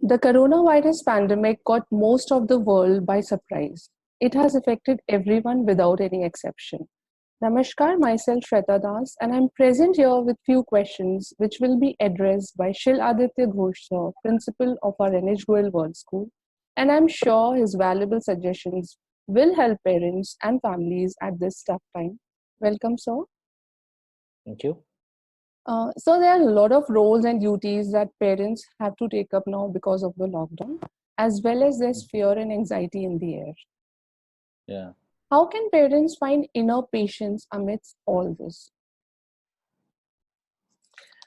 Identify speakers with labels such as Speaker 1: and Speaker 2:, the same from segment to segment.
Speaker 1: The coronavirus pandemic got most of the world by surprise. It has affected everyone without any exception. Namaskar, myself Shweta Das, and I'm present here with few questions which will be addressed by Shil Aditya Ghosh, sir, principal of our NH Goel World School, and I'm sure his valuable suggestions will help parents and families at this tough time. Welcome, sir.
Speaker 2: Thank you.
Speaker 1: So there are a lot of roles and duties that parents have to take up now because of the lockdown, as well as there's fear and anxiety in the air.
Speaker 2: Yeah.
Speaker 1: How can parents find inner patience amidst all this?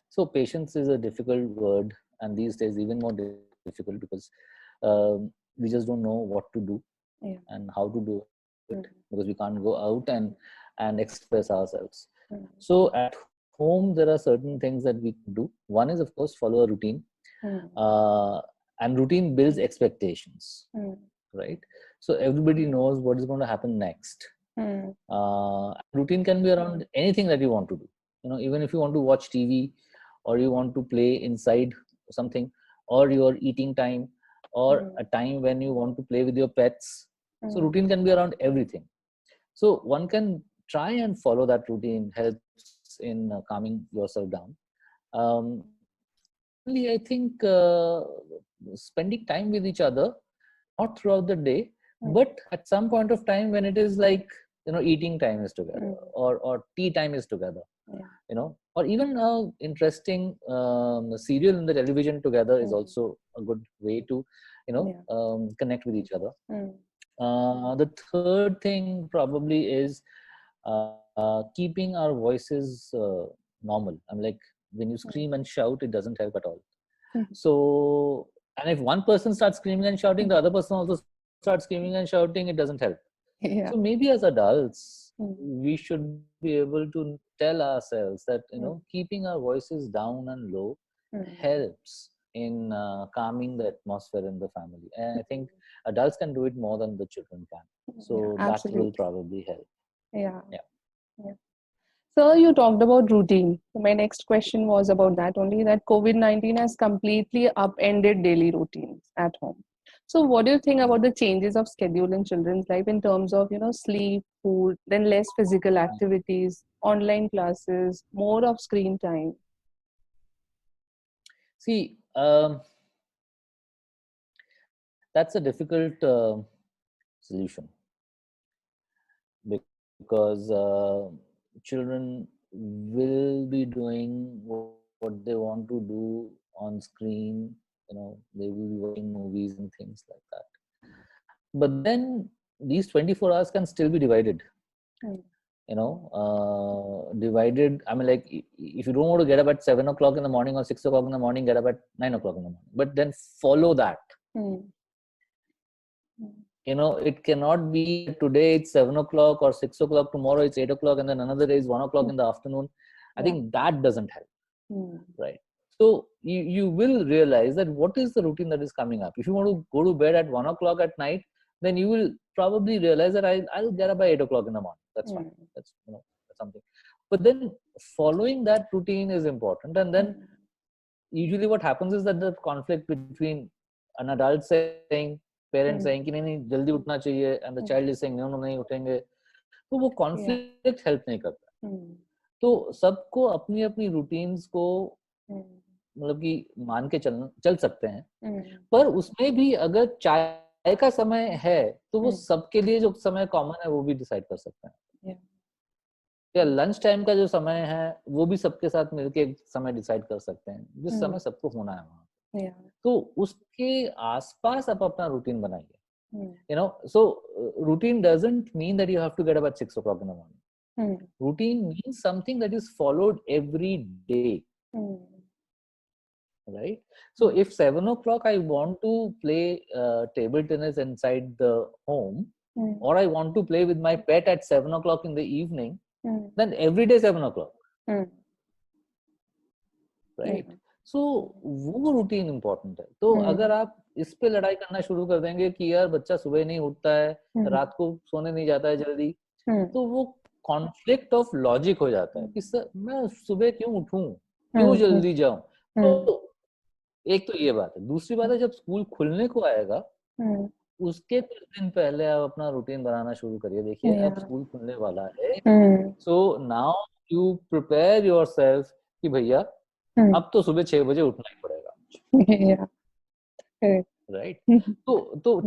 Speaker 2: So patience is a difficult word, and these days even more difficult because we just don't know what to do and how to do it because we can't go out and express ourselves. So at home there are certain things that we can do. One is of course follow a routine, and routine builds expectations, right? So everybody knows what is going to happen next. Routine can be around anything that you want to do. Even if you want to watch TV, or you want to play inside something, or your eating time, or a time when you want to play with your pets. So routine can be around everything. So one can try and follow that routine, helps in calming yourself down. I think spending time with each other, not throughout the day, but at some point of time when it is like, eating time is together, or tea time is together, or even interesting serial in the television together is also a good way to, connect with each other. The third thing probably is keeping our voices normal. I'm like, when you scream and shout, it doesn't help at all. So, and if one person starts screaming and shouting, the other person also starts screaming and shouting, it doesn't help. So maybe as adults, we should be able to tell ourselves that, keeping our voices down and low helps in calming the atmosphere in the family. And I think adults can do it more than the children can. So that will probably help.
Speaker 1: Yeah. So you talked about routine. My next question was about that only, that COVID-19 has completely upended daily routines at home. So what do you think about the changes of schedule in children's life in terms of, sleep, food, then less physical activities, online classes, more of screen time?
Speaker 2: See, that's a difficult solution, because children will be doing what they want to do on screen. They will be watching movies and things like that. But then these 24 hours can still be divided. Divided. I mean, like, if you don't want to get up at 7 o'clock in the morning or 6 o'clock in the morning, get up at 9 o'clock in the morning. But then follow that. It cannot be today it's 7 o'clock or 6 o'clock, tomorrow it's 8 o'clock, and then another day is 1 o'clock in the afternoon. I think that doesn't help. Right. So you will realize that what is the routine that is coming up. If you want to go to bed at 1 o'clock at night, then you will probably realize that I'll get up by 8 o'clock in the morning. That's fine. That's something. But then following that routine is important. And then usually what happens is that the conflict between an adult saying, parents saying कि नहीं जल्दी उठना चाहिए, and the child is saying no नहीं उठेंगे, तो वो conflict help नहीं करता. तो सबको अपनी अपनी routines को मतलब कि मान के चल सकते हैं, पर उसमें भी अगर चाय का समय है तो वो सबके लिए जो समय कॉमन है वो भी डिसाइड कर सकते हैं, या लंच टाइम का जो समय है वो भी सबके साथ मिलके एक समय डिसाइड कर सकते हैं जिस समय सबको होना है वहाँ. तो उसके आसपास आप अपना रूटीन बनाइए. So routine doesn't mean that you have to get up at 6 o'clock in the morning. Routine means something that is followed every day. Right? So if 7 o'clock I want to play table tennis inside the home, or I want to play with my pet at 7 o'clock in the evening, then every day 7 o'clock. Right? So वो routine important है. तो अगर आप इस पे लड़ाई करना शुरू कर देंगे कि यार बच्चा सुबह नहीं उठता है, रात को सोने नहीं जाता है जल्दी, तो वो कॉन्फ्लिक्ट ऑफ लॉजिक हो जाता है कि सर मैं सुबह क्यों उठूं, क्यों जल्दी जाऊं. तो एक तो ये बात है। दूसरी बात है, जब स्कूल खुलने को आएगा उसके कुछ दिन पहले आप अपना रूटीन बनाना शुरू करिए। देखिए अब स्कूल खुलने वाला है, so now you prepare yourself कि भैया अब तो सुबह 6 बजे उठना ही पड़ेगा, right? So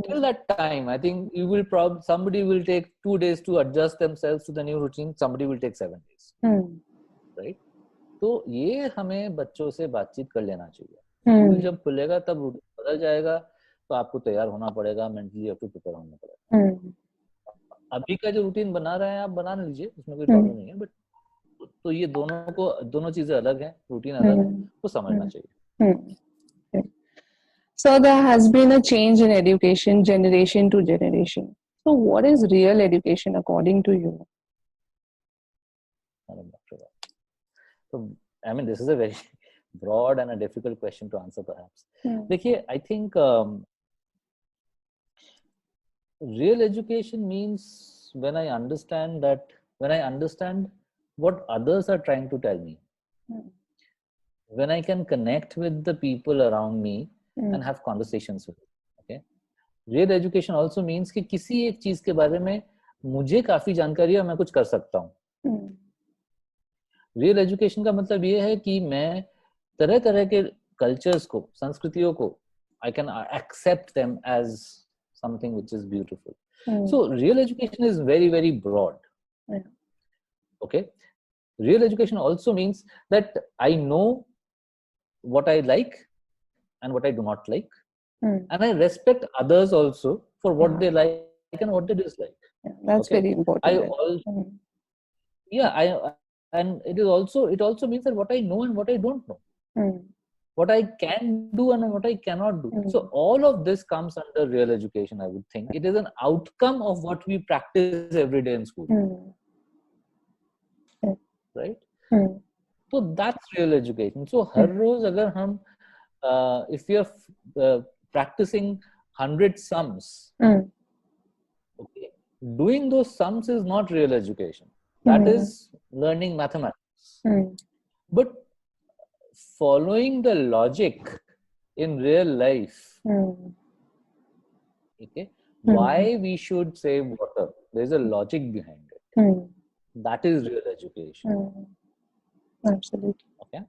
Speaker 2: till that time, I think you will somebody will take 2 days to adjust themselves to the new routine. Somebody will take 7 days, right? तो ये हमें बच्चों से बातचीत कर लेना चाहिए। स्कूल जब खुलेगा तब रूटीन बदल जाएगा, तो आपको तैयार होना पड़ेगा, मेंटली आपको प्रिपेयर होना पड़ेगा। अभी का जो रूटीन बना रहे हैं आप बना लीजिए, उसमें कोई प्रॉब्लम नहीं है, बट तो ये दोनों चीजें अलग हैं, रूटीन अलग है, वो समझना चाहिए।
Speaker 1: So there has been a change in education generation to generation. So what is real education according to you?
Speaker 2: So I mean, this is a very broad and a difficult question to answer, perhaps. देखिए, I think real education means when I understand what others are trying to tell me, when I can connect with the people around me and have conversations with them. Okay, real education also means कि किसी एक चीज के बारे में मुझे काफी जानकारी है और मैं कुछ कर सकता हूँ। रियल एजुकेशन का मतलब ये है कि मैं तरह तरह के कल्चर्स को, संस्कृतियों को, I can accept them as something which is beautiful. So real education is very, very broad. Okay, real education also means that I know what I like and what I do not like, and I respect others also for what they like and what they dislike.
Speaker 1: That's very important.
Speaker 2: And it also means that what I know and what I don't know, what I can do and what I cannot do. So all of this comes under real education, I would think. It is an outcome of what we practice every day in school. Right? So that's real education. So हर रोज अगर हम if we are practicing 100 sums, okay, doing those sums is not real education. That is learning mathematics. But following the logic in real life, okay, why we should save water, there's a logic behind it. That is real education.
Speaker 1: Absolutely.
Speaker 2: Okay.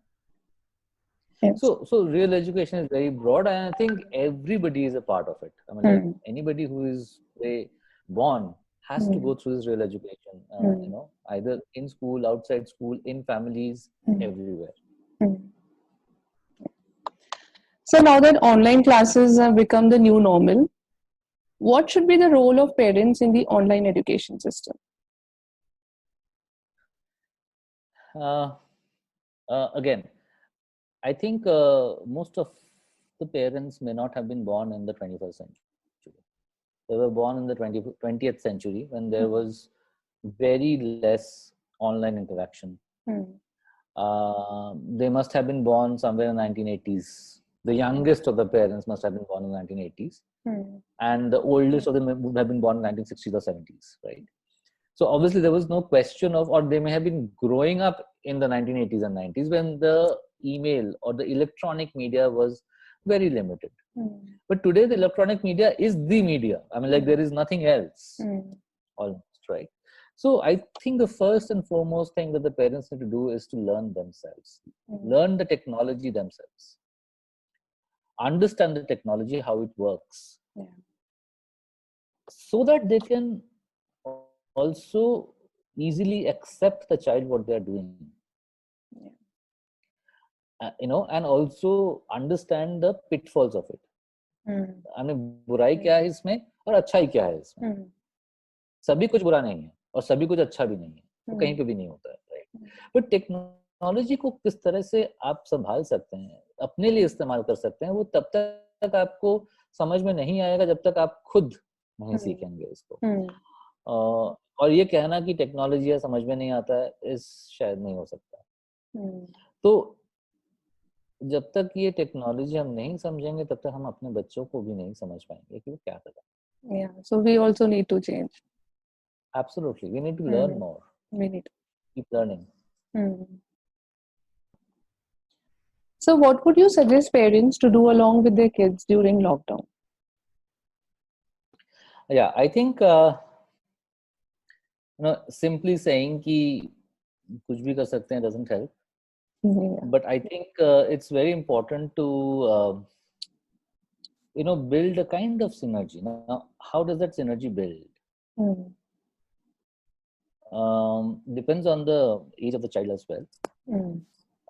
Speaker 1: Yes.
Speaker 2: So real education is very broad, and I think everybody is a part of it. I mean, like anybody who is born has to go through this real education. You know, either in school, outside school, in families, everywhere.
Speaker 1: So now that online classes have become the new normal, what should be the role of parents in the online education system?
Speaker 2: Again, I think most of the parents may not have been born in the 21st century. They were born in the 20th century when there was very less online interaction. They must have been born somewhere in the 1980s. The youngest of the parents must have been born in the 1980s. And the oldest of them would have been born in the 1960s or 70s, right? So obviously there was no question of, or they may have been growing up in the 1980s and 90s when the email or the electronic media was very limited. But today the electronic media is the media. I mean, like there is nothing else almost, right? So I think the first and foremost thing that the parents need to do is to learn themselves, learn the technology themselves, understand the technology, how it works, so that they can also easily accept the child what they are doing. You know, and also understand the pitfalls of it. I mean, बुराई क्या है इसमें और अच्छाई क्या है इसमें. सभी कुछ बुरा नहीं है और सभी कुछ अच्छा भी नहीं है, वो कहीं पे भी नहीं होता है, राइट? बट टेक्नोलॉजी को किस तरह से आप संभाल सकते हैं, अपने लिए इस्तेमाल कर सकते हैं, वो तब तक आपको समझ में नहीं आएगा जब तक आप खुद नहीं सीखेंगे इसको. और ये कहना कि टेक्नोलॉजी समझ में नहीं आता है, इस शायद नहीं हो सकता. तो जब तक ये टेक्नोलॉजी हम नहीं समझेंगे तब तक हम अपने बच्चों को भी नहीं समझ पाएंगे कि वो क्या कर रहा है.
Speaker 1: Yeah, so we also need to change.
Speaker 2: Absolutely, we need to learn more.
Speaker 1: We need to
Speaker 2: keep learning.
Speaker 1: So what would you suggest parents to do along with their kids during lockdown?
Speaker 2: Yeah, I think simply saying कि कुछ भी कर सकते हैं doesn't help.
Speaker 1: Yeah.
Speaker 2: But I think it's very important to build a kind of synergy. Now, how does that synergy build? Depends on the age of the child as well.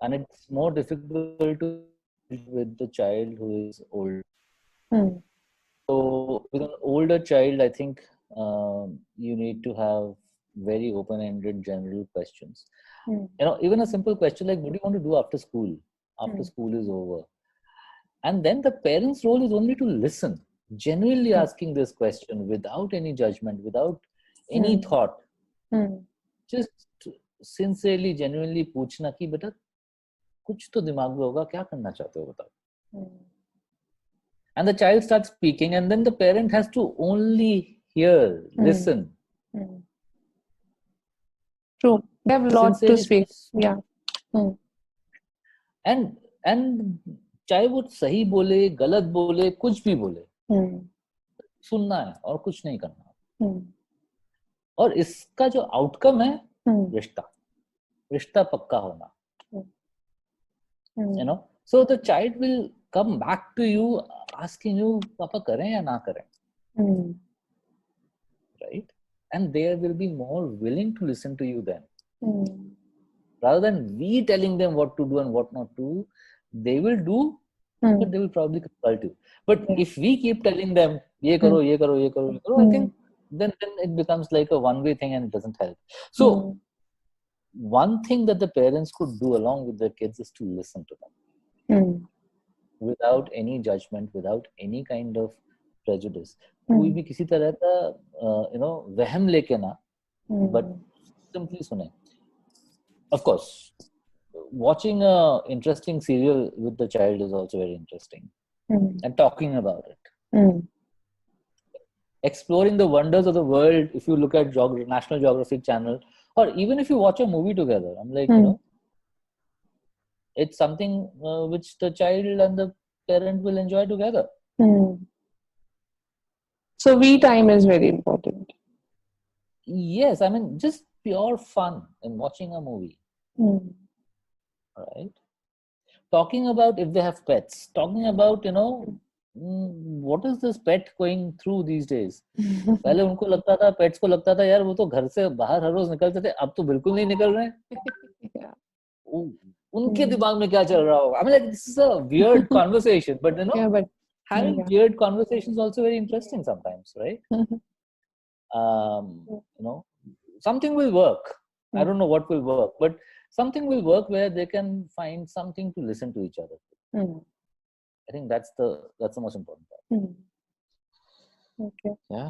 Speaker 2: And it's more difficult to build with the child who is old. So with an older child, I think you need to have very open-ended general questions. Even a simple question like, what do you want to do after school? After school is over. And then the parent's role is only to listen, genuinely asking this question without any judgment, without any thought. Just sincerely, genuinely पूछना कि बेटा कुछ तो दिमाग में होगा, क्या करना चाहते हो बताओ. And the child starts speaking, and then the parent has to only hear, listen.
Speaker 1: True. They have a lot to speak. Yeah.
Speaker 2: And चाहे वो सही बोले, गलत बोले, कुछ भी बोले, सुनना है और कुछ नहीं करना. और इसका जो आउटकम है रिश्ता पक्का होना. So the child will come back to you asking you, पापा करें या ना करें. Right? And they will be more willing to listen to you then. Rather than we telling them what to do and what not to do, they will do, but they will probably consult you. But if we keep telling them, ye karo, ye karo, ye karo, ye karo, I think then it becomes like a one-way thing and it doesn't help. So one thing that the parents could do along with their kids is to listen to them without any judgment, without any kind of prejudice. कोई भी किसी तरह का वहम लेके ना, but simply सुने. Of course, watching a interesting serial with the child is also very interesting, and talking about it. Exploring the wonders of the world. If you look at National Geographic Channel, or even if you watch a movie together, I'm like, it's something which the child and the parent will enjoy together.
Speaker 1: So we time is very important.
Speaker 2: Yes, I mean just pure fun in watching a movie. Right? Talking about if they have pets, talking about what is this pet going through these days. पहले उनको लगता था, pets को लगता था यार वो तो घर से बाहर हर रोज निकलते थे, अब तो बिल्कुल नहीं निकल रहे हैं. उनके दिमाग में क्या चल रहा होगा. I mean, like, this is a weird conversation, but having weird conversations is also very interesting sometimes, right? Something will work. I don't know what will work, but something will work where they can find something to listen to each other. I think that's the most important part.
Speaker 1: Okay.
Speaker 2: Yeah.